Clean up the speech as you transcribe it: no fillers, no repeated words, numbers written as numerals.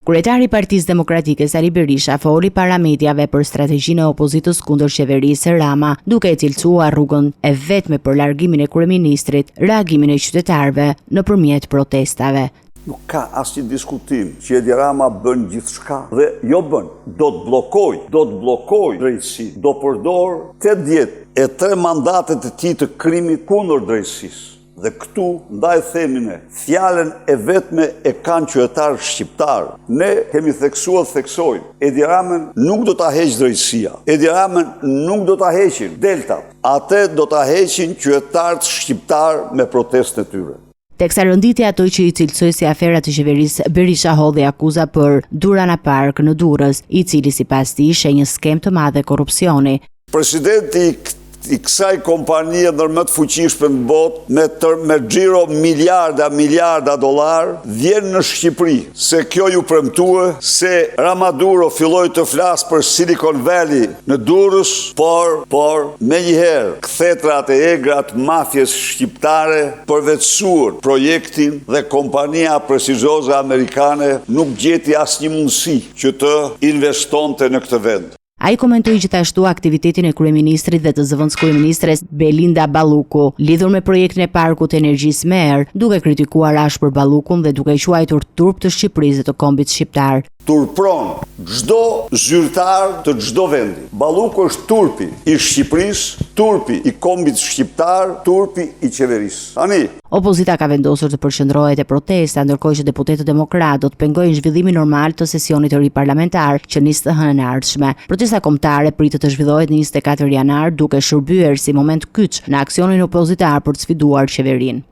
Kryetari i Partisë Demokratike Sali Berisha foli para mediave për strategjinë e opozitës kundër qeverisë Rama, duke e cilësuar rrugën e vetme për largimin e kryeministrit, reagimin e qytetarëve nëpërmjet protestave. Nuk ka asnjë diskutim që Edi Rama bën gjithçka dhe jo bën, do të bllokoj drejtësinë, do përdor 83 mandatet e tij të krimit kundër drejtësisë. Dhe këtu, ndaj themin e, fjalen e vetme e kanë qytetarë shqiptarë. Ne kemi theksojmë, Edi Ramën nuk do ta heqë drejtësia, Edi Ramën nuk do ta heqin deltat, atë do ta heqin qytetarët shqiptarë me protestën e tyre. Teksa rënditja ato që i cilësoi si afera të qeverisë, Berisha hodhi akuza për Durana Park në Durrës, i cili sipas tij ishte një skem të madh korrupsioni. Presidenti i kësaj kompanie ndër më të fuqishme në botë me xhiro miliarda dollar vjen në Shqipëri, se kjo ju premtue se Ramaduro filloi të flasë për Silicon Valley në Durrës, por menjëherë kthjetrat e egrat mafjes shqiptare përvetësuar projektin dhe kompania prestigjoze amerikane nuk gjeti asnjë mundësi që të investonte në këtë vend. Ai komentoi gjithashtu aktivitetin e kryeministrit dhe të zëvendës kryeministres Belinda Balluku lidhur me projektin e parkut të energjisë Mer, duke kritikuar ashpër Ballukun dhe duke i quajtur turp të Shqipërisë dhe të kombit shqiptar. Turpron çdo zyrtar të çdo vendi. Balluku është turpi i Shqipërisë, turpi i kombit shqiptar, turpi i qeverisë. Tani, opozita ka vendosur të përqendrohet te protesta, ndërkohë që deputetët demokratë do të pengojnë zhvillimin normal të sesionit të ri parlamentar që nis të hënën e ardhshme. Protesta kombëtare pritet të zhvillohet në 24 janar, duke shërbyer si moment kyç në aksionin opozitar për të sfiduar qeverinë.